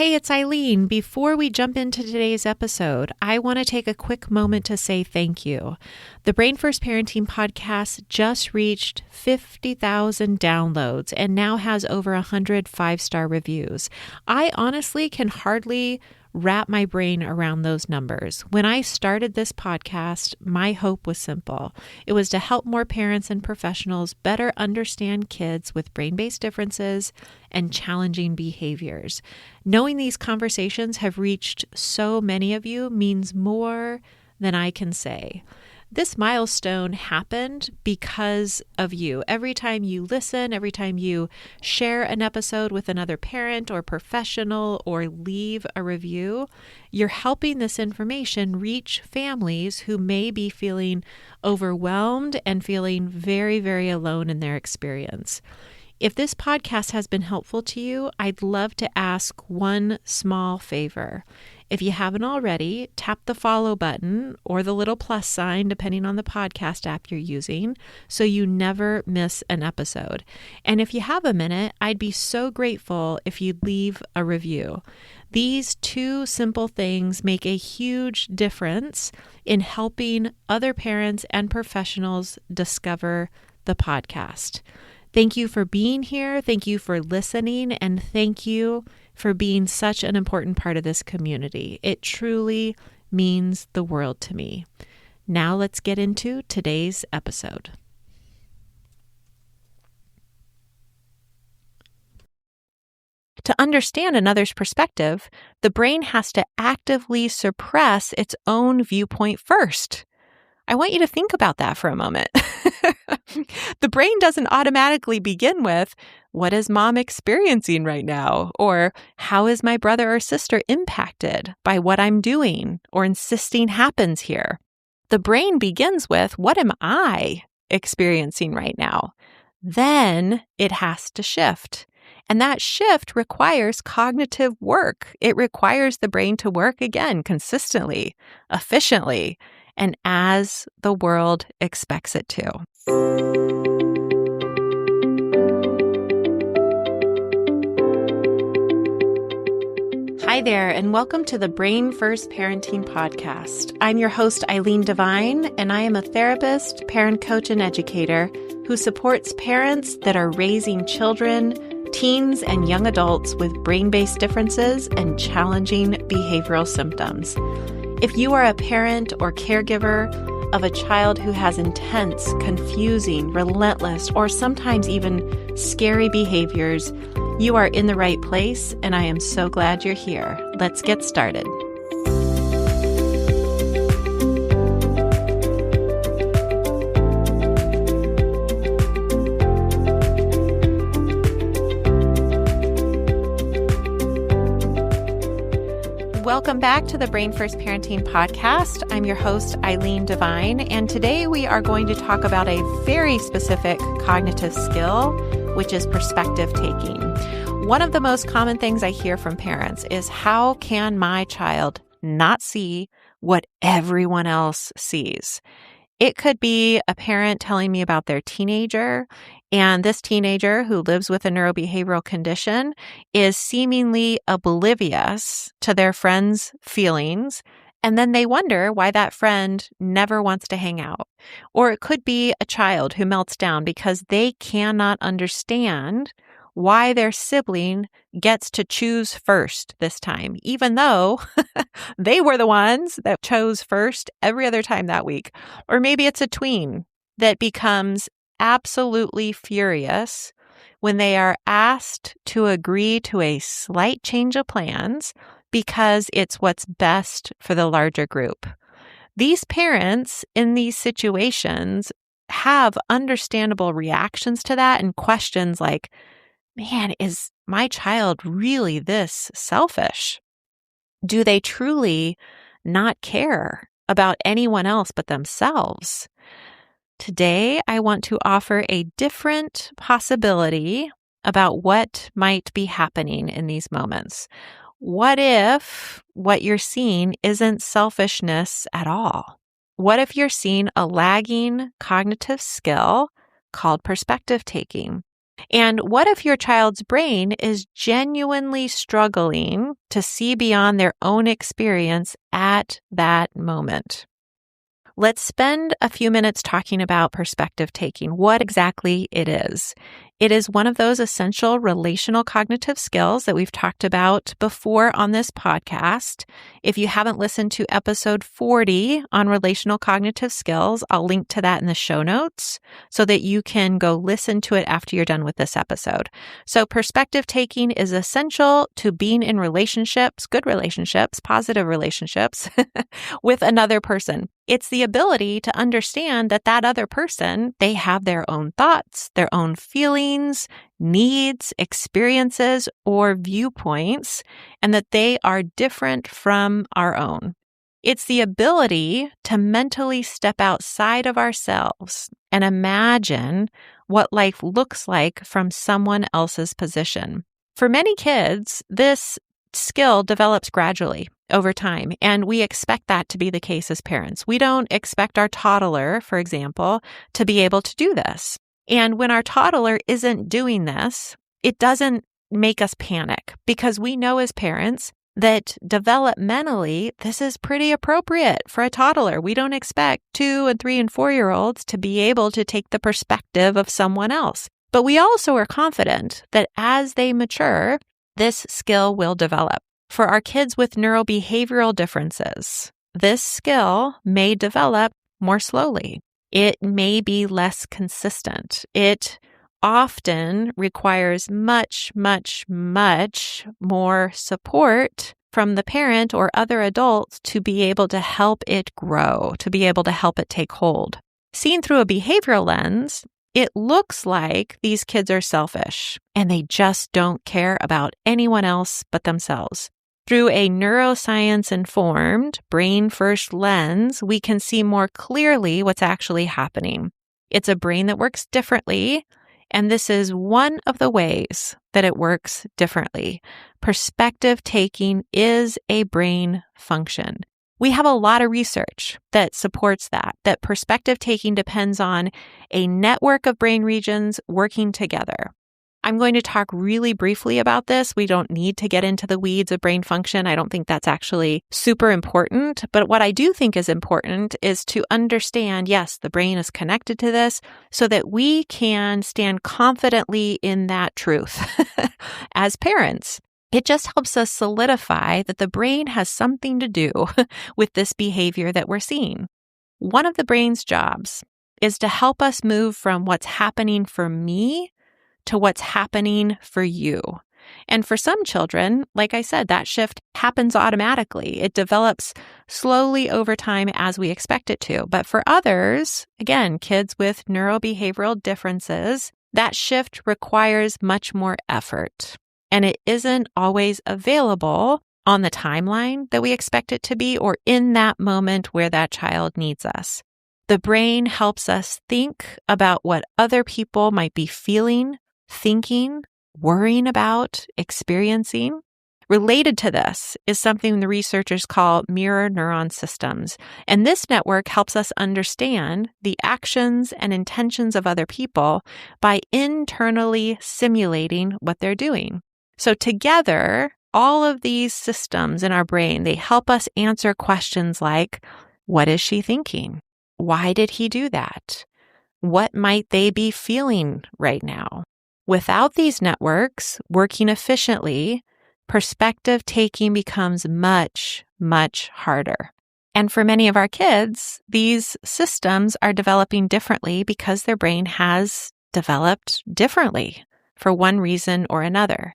Hey, it's Eileen. Before we jump into today's episode, I want to take a quick moment to say thank you. The Brain First Parenting podcast just reached 50,000 downloads and now has over 100 five-star reviews. I honestly can hardly wrap my brain around those numbers. When I started this podcast, my hope was simple. It was to help more parents and professionals better understand kids with brain-based differences and challenging behaviors. Knowing these conversations have reached so many of you means more than I can say. This milestone happened because of you. Every time you listen, every time you share an episode with another parent or professional or leave a review, you're helping this information reach families who may be feeling overwhelmed and feeling very, very alone in their experience. If this podcast has been helpful to you, I'd love to ask one small favor. If you haven't already, tap the follow button or the little plus sign, depending on the podcast app you're using, so you never miss an episode. And if you have a minute, I'd be so grateful if you'd leave a review. These two simple things make a huge difference in helping other parents and professionals discover the podcast. Thank you for being here. Thank you for listening. And thank you for being such an important part of this community. It truly means the world to me. Now let's get into today's episode. To understand another's perspective, the brain has to actively suppress its own viewpoint first. I want you to think about that for a moment. The brain doesn't automatically begin with, what is mom experiencing right now? Or how is my brother or sister impacted by what I'm doing or insisting happens here? The brain begins with, what am I experiencing right now? Then it has to shift. And that shift requires cognitive work. It requires the brain to work again consistently, efficiently, and as the world expects it to. Hi there, and welcome to the Brain First Parenting Podcast. I'm your host, Eileen Devine, and I am a therapist, parent coach, and educator who supports parents that are raising children, teens, and young adults with brain-based differences and challenging behavioral symptoms. If you are a parent or caregiver of a child who has intense, confusing, relentless, or sometimes even scary behaviors, you are in the right place, and I am so glad you're here. Let's get started. Welcome back to the Brain First Parenting Podcast. I'm your host, Eileen Devine, and today we are going to talk about a very specific cognitive skill, which is perspective taking. One of the most common things I hear from parents is, how can my child not see what everyone else sees? It could be a parent telling me about their teenager, and this teenager who lives with a neurobehavioral condition is seemingly oblivious to their friend's feelings, and then they wonder why that friend never wants to hang out. Or it could be a child who melts down because they cannot understand why their sibling gets to choose first this time, even though they were the ones that chose first every other time that week. Or maybe it's a tween that becomes absolutely furious when they are asked to agree to a slight change of plans because it's what's best for the larger group. These parents in these situations have understandable reactions to that and questions like, man, is my child really this selfish? Do they truly not care about anyone else but themselves? Today, I want to offer a different possibility about what might be happening in these moments. What if what you're seeing isn't selfishness at all? What if you're seeing a lagging cognitive skill called perspective taking? And what if your child's brain is genuinely struggling to see beyond their own experience at that moment? Let's spend a few minutes talking about perspective taking, what exactly it is. It is one of those essential relational cognitive skills that we've talked about before on this podcast. If you haven't listened to episode 40 on relational cognitive skills, I'll link to that in the show notes so that you can go listen to it after you're done with this episode. So perspective taking is essential to being in relationships, good relationships, positive relationships with another person. It's the ability to understand that that other person, they have their own thoughts, their own feelings, needs, experiences, or viewpoints, and that they are different from our own. It's the ability to mentally step outside of ourselves and imagine what life looks like from someone else's position. For many kids, this skill develops gradually over time, and we expect that to be the case as parents. We don't expect our toddler, for example, to be able to do this. And when our toddler isn't doing this, it doesn't make us panic because we know as parents that developmentally, this is pretty appropriate for a toddler. We don't expect 2 and 3 and 4-year-olds to be able to take the perspective of someone else. But we also are confident that as they mature, this skill will develop. For our kids with neurobehavioral differences, this skill may develop more slowly. It may be less consistent. It often requires much, much, much more support from the parent or other adults to be able to help it grow, to be able to help it take hold. Seen through a behavioral lens, it looks like these kids are selfish and they just don't care about anyone else but themselves. Through a neuroscience-informed, brain-first lens, we can see more clearly what's actually happening. It's a brain that works differently, and this is one of the ways that it works differently. Perspective taking is a brain function. We have a lot of research that supports that perspective taking depends on a network of brain regions working together. I'm going to talk really briefly about this. We don't need to get into the weeds of brain function. I don't think that's actually super important. But what I do think is important is to understand, yes, the brain is connected to this so that we can stand confidently in that truth as parents. It just helps us solidify that the brain has something to do with this behavior that we're seeing. One of the brain's jobs is to help us move from what's happening for me to what's happening for you. And for some children, like I said, that shift happens automatically. It develops slowly over time as we expect it to. But for others, again, kids with neurobehavioral differences, that shift requires much more effort. And it isn't always available on the timeline that we expect it to be or in that moment where that child needs us. The brain helps us think about what other people might be feeling, thinking, worrying about, experiencing. Related to this is something the researchers call mirror neuron systems. And this network helps us understand the actions and intentions of other people by internally simulating what they're doing. So together, all of these systems in our brain, they help us answer questions like, what is she thinking? Why did he do that? What might they be feeling right now? Without these networks working efficiently, perspective taking becomes much, much harder. And for many of our kids, these systems are developing differently because their brain has developed differently for one reason or another.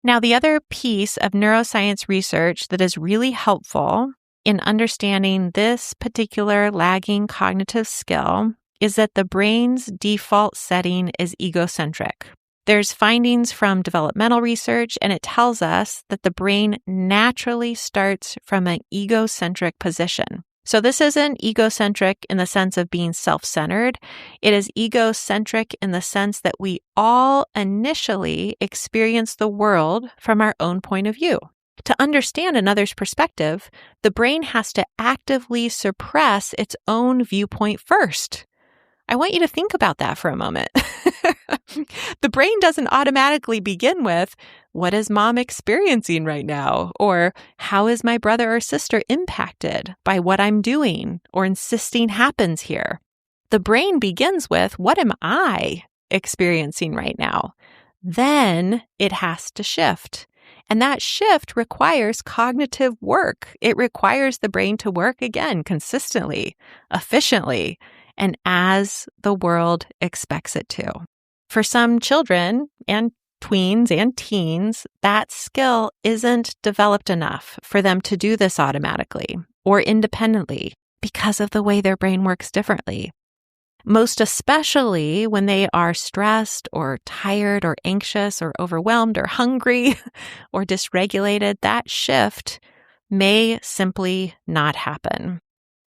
Now, the other piece of neuroscience research that is really helpful in understanding this particular lagging cognitive skill is that the brain's default setting is egocentric. There's findings from developmental research, and it tells us that the brain naturally starts from an egocentric position. So this isn't egocentric in the sense of being self-centered. It is egocentric in the sense that we all initially experience the world from our own point of view. To understand another's perspective, the brain has to actively suppress its own viewpoint first. I want you to think about that for a moment. The brain doesn't automatically begin with, what is mom experiencing right now? Or how is my brother or sister impacted by what I'm doing or insisting happens here? The brain begins with, what am I experiencing right now? Then it has to shift. And that shift requires cognitive work. It requires the brain to work again consistently, efficiently, and as the world expects it to. For some children and tweens and teens, that skill isn't developed enough for them to do this automatically or independently because of the way their brain works differently. Most especially when they are stressed or tired or anxious or overwhelmed or hungry or dysregulated, that shift may simply not happen.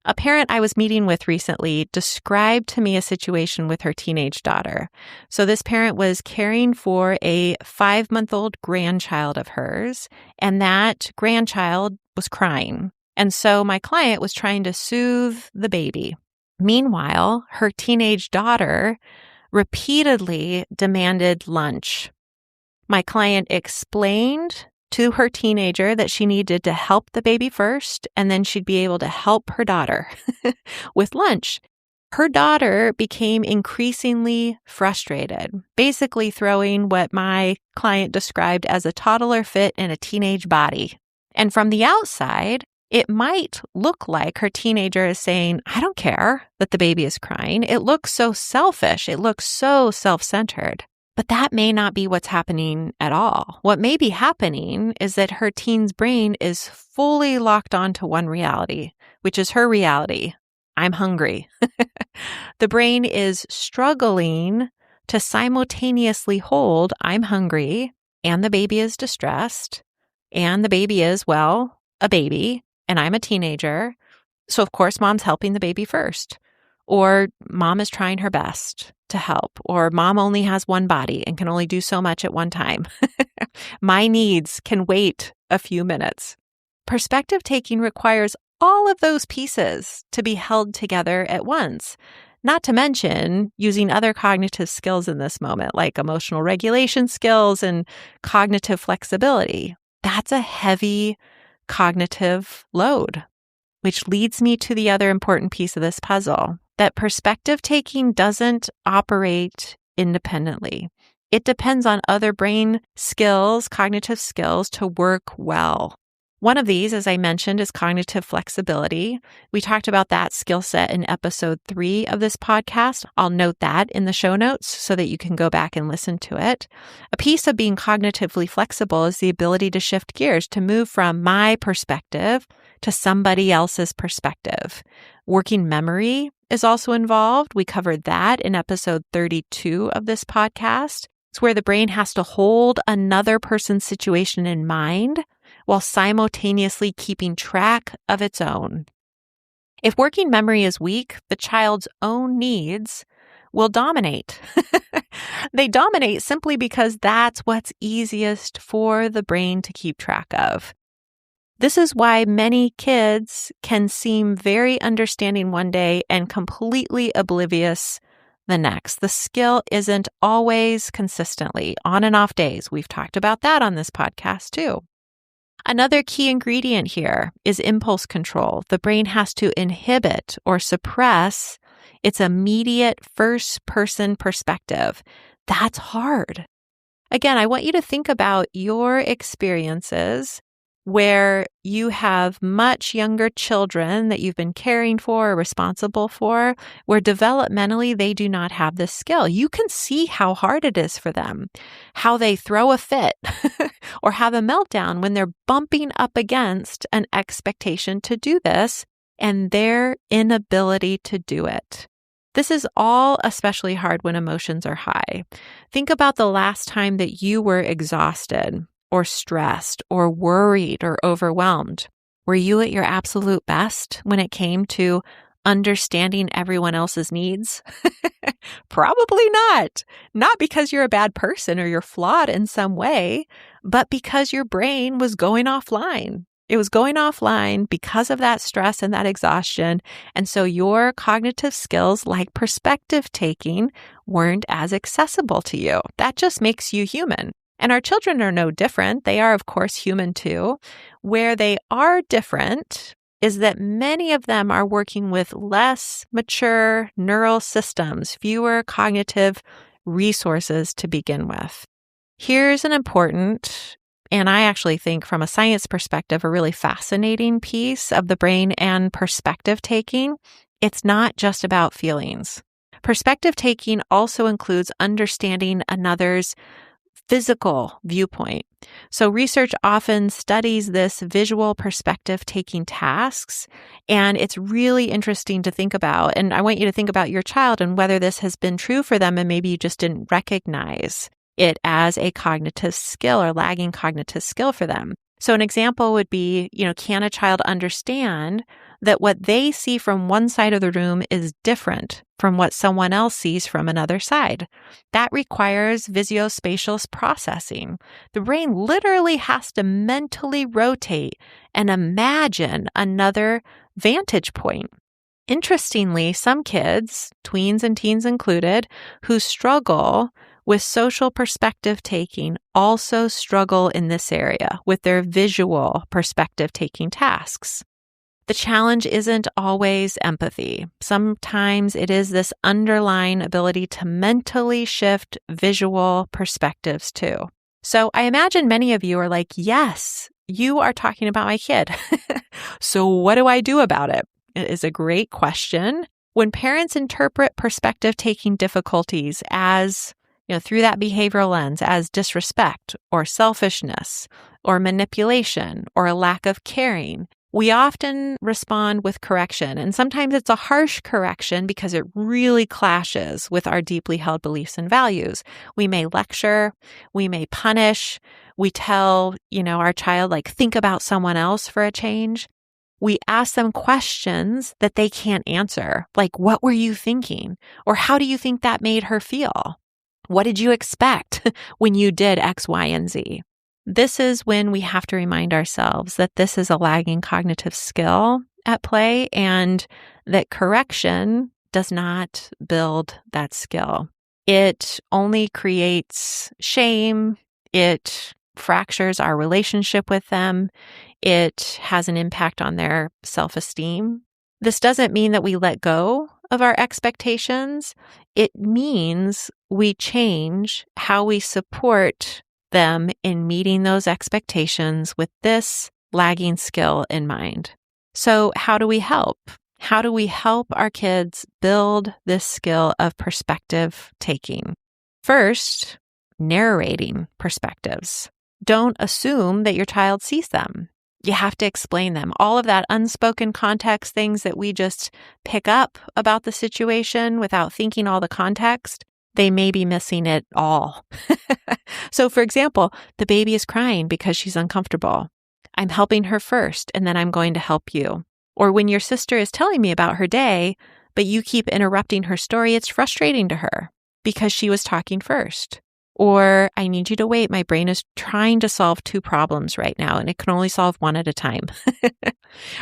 A parent I was meeting with recently described to me a situation with her teenage daughter. So this parent was caring for a 5-month-old grandchild of hers, and that grandchild was crying. And so my client was trying to soothe the baby. Meanwhile, her teenage daughter repeatedly demanded lunch. My client explained to her teenager that she needed to help the baby first, and then she'd be able to help her daughter with lunch. Her daughter became increasingly frustrated, basically throwing what my client described as a toddler fit in a teenage body. And from the outside, it might look like her teenager is saying, I don't care that the baby is crying. It looks so selfish. It looks so self-centered. But that may not be what's happening at all. What may be happening is that her teen's brain is fully locked onto one reality, which is her reality. I'm hungry. The brain is struggling to simultaneously hold I'm hungry and the baby is distressed and the baby is, well, a baby and I'm a teenager. So of course, mom's helping the baby first. Or mom is trying her best to help. Or mom only has one body and can only do so much at one time. My needs can wait a few minutes. Perspective taking requires all of those pieces to be held together at once. Not to mention using other cognitive skills in this moment, like emotional regulation skills and cognitive flexibility. That's a heavy cognitive load, which leads me to the other important piece of this puzzle, that perspective taking doesn't operate independently. It depends on other brain skills, cognitive skills to work well. One of these, as I mentioned, is cognitive flexibility. We talked about that skill set in episode 3 of this podcast. I'll note that in the show notes so that you can go back and listen to it. A piece of being cognitively flexible is the ability to shift gears, to move from my perspective to somebody else's perspective. Working memory is also involved. We covered that in episode 32 of this podcast. It's where the brain has to hold another person's situation in mind while simultaneously keeping track of its own. If working memory is weak, the child's own needs will dominate. They dominate simply because that's what's easiest for the brain to keep track of. This is why many kids can seem very understanding one day and completely oblivious the next. The skill isn't always consistently on and off days. We've talked about that on this podcast too. Another key ingredient here is impulse control. The brain has to inhibit or suppress its immediate first-person perspective. That's hard. Again, I want you to think about your experiences where you have much younger children that you've been caring for or responsible for, where developmentally they do not have this skill. You can see how hard it is for them, how they throw a fit or have a meltdown when they're bumping up against an expectation to do this and their inability to do it. This is all especially hard when emotions are high. Think about the last time that you were exhausted or stressed or worried or overwhelmed. Were you at your absolute best when it came to understanding everyone else's needs? Probably not. Not because you're a bad person or you're flawed in some way, but because your brain was going offline. It was going offline because of that stress and that exhaustion. And so your cognitive skills like perspective taking weren't as accessible to you. That just makes you human. And our children are no different. They are, of course, human too. Where they are different is that many of them are working with less mature neural systems, fewer cognitive resources to begin with. Here's an important, and I actually think from a science perspective, a really fascinating piece of the brain and perspective taking. It's not just about feelings. Perspective taking also includes understanding another's physical viewpoint. So research often studies this visual perspective taking tasks, and it's really interesting to think about. And I want you to think about your child and whether this has been true for them and maybe you just didn't recognize it as a cognitive skill or lagging cognitive skill for them. So an example would be, can a child understand that what they see from one side of the room is different from what someone else sees from another side? That requires visuospatial processing. The brain literally has to mentally rotate and imagine another vantage point. Interestingly, some kids, tweens and teens included, who struggle with social perspective taking also struggle in this area with their visual perspective taking tasks. The challenge isn't always empathy. Sometimes it is this underlying ability to mentally shift visual perspectives too. So I imagine many of you are like, yes, you are talking about my kid. So what do I do about it? It is a great question. When parents interpret perspective taking difficulties as through that behavioral lens as disrespect or selfishness or manipulation or a lack of caring, we often respond with correction. And sometimes it's a harsh correction because it really clashes with our deeply held beliefs and values. We may lecture, we may punish, we tell, our child, think about someone else for a change. We ask them questions that they can't answer, like, what were you thinking? Or how do you think that made her feel? What did you expect when you did X, Y, and Z? This is when we have to remind ourselves that this is a lagging cognitive skill at play and that correction does not build that skill. It only creates shame. It fractures our relationship with them. It has an impact on their self-esteem. This doesn't mean that we let go of our expectations. It means we change how we support them in meeting those expectations with this lagging skill in mind. So how do we help? How do we help our kids build this skill of perspective taking? First, narrating perspectives. Don't assume that your child sees them. You have to explain them. All of that unspoken context, things that we just pick up about the situation without thinking all the context, they may be missing it all. So for example, the baby is crying because she's uncomfortable. I'm helping her first, and then I'm going to help you. Or when your sister is telling me about her day, but you keep interrupting her story, it's frustrating to her because she was talking first. Or I need you to wait. My brain is trying to solve 2 problems right now, and it can only solve 1 at a time.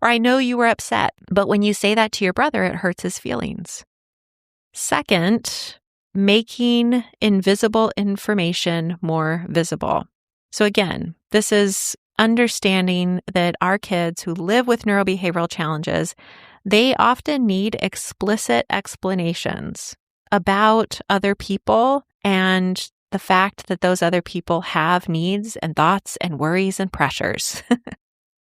Or I know you were upset, but when you say that to your brother, it hurts his feelings. Second, making invisible information more visible. So again, this is understanding that our kids who live with neurobehavioral challenges, they often need explicit explanations about other people and the fact that those other people have needs and thoughts and worries and pressures.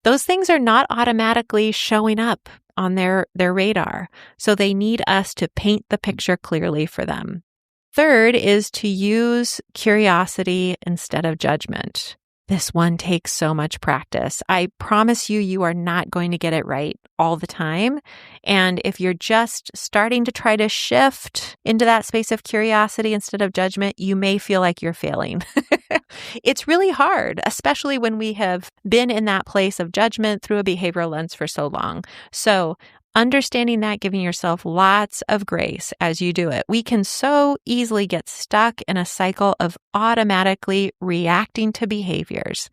Those things are not automatically showing up on their radar, so they need us to paint the picture clearly for them. Third is to use curiosity instead of judgment. This one takes so much practice. I promise you, you are not going to get it right all the time. And if you're just starting to try to shift into that space of curiosity instead of judgment, you may feel like you're failing. It's really hard, especially when we have been in that place of judgment through a behavioral lens for so long. So understanding that, giving yourself lots of grace as you do it. We can so easily get stuck in a cycle of automatically reacting to behaviors.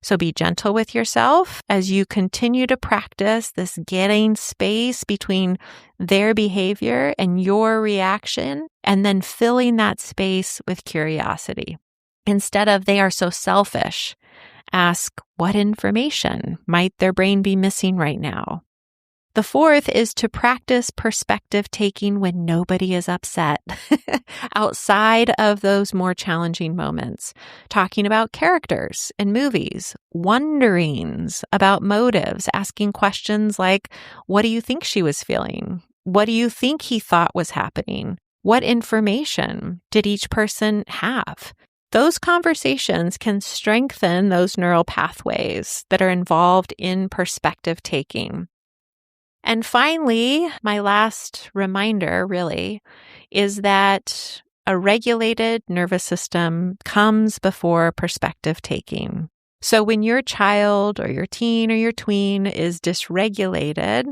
So be gentle with yourself as you continue to practice this getting space between their behavior and your reaction, and then filling that space with curiosity. Instead of "they are so selfish," ask, what information might their brain be missing right now? The fourth is to practice perspective taking when nobody is upset, outside of those more challenging moments. Talking about characters in movies, wonderings about motives, asking questions like, what do you think she was feeling? What do you think he thought was happening? What information did each person have? Those conversations can strengthen those neural pathways that are involved in perspective taking. And finally, my last reminder really is that a regulated nervous system comes before perspective taking. So when your child or your teen or your tween is dysregulated,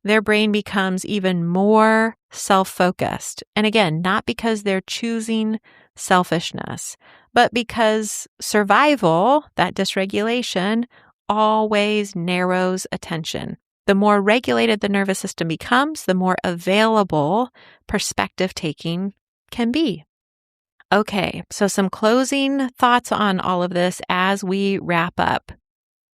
their brain becomes even more self-focused. And again, not because they're choosing selfishness, but because survival, that dysregulation, always narrows attention. The more regulated the nervous system becomes, the more available perspective taking can be. Okay, so some closing thoughts on all of this as we wrap up.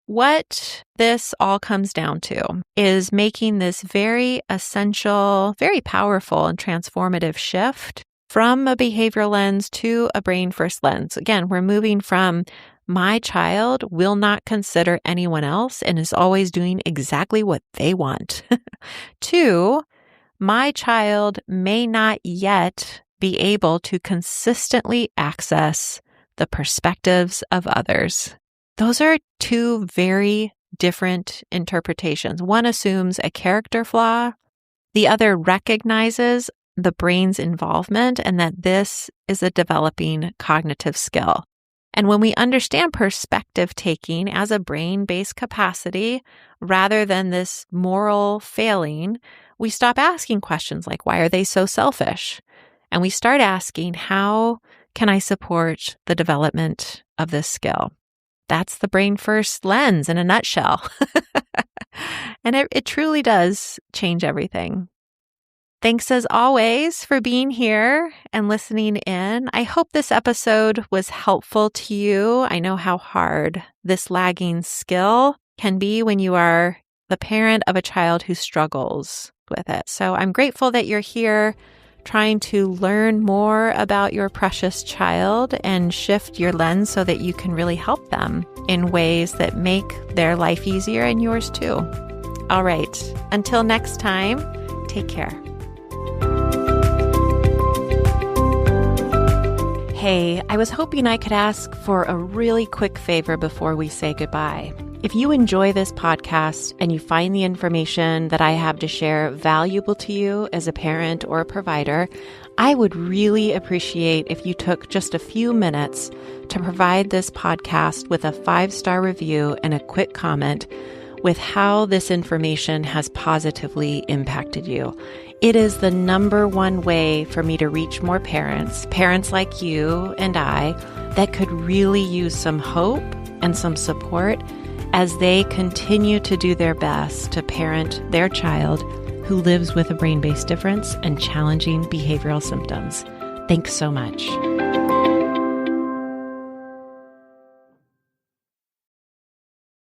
What this all comes down to is making this very essential, very powerful and transformative shift from a behavioral lens to a brain first lens. Again, we're moving from my child will not consider anyone else and is always doing exactly what they want, to my child may not yet be able to consistently access the perspectives of others. Those are two very different interpretations. One assumes a character flaw. The other recognizes the brain's involvement and that this is a developing cognitive skill. And when we understand perspective taking as a brain-based capacity rather than this moral failing, we stop asking questions like, why are they so selfish? And we start asking, how can I support the development of this skill? That's the brain first lens in a nutshell. And it truly does change everything. Thanks as always for being here and listening in. I hope this episode was helpful to you. I know how hard this lagging skill can be when you are the parent of a child who struggles with it. So I'm grateful that you're here trying to learn more about your precious child and shift your lens so that you can really help them in ways that make their life easier and yours too. All right. Until next time, take care. Hey, I was hoping I could ask for a really quick favor before we say goodbye. If you enjoy this podcast and you find the information that I have to share valuable to you as a parent or a provider, I would really appreciate if you took just a few minutes to provide this podcast with a 5-star review and a quick comment with how this information has positively impacted you. It is the number one way for me to reach more parents like you and I, that could really use some hope and some support as they continue to do their best to parent their child who lives with a brain-based difference and challenging behavioral symptoms. Thanks so much.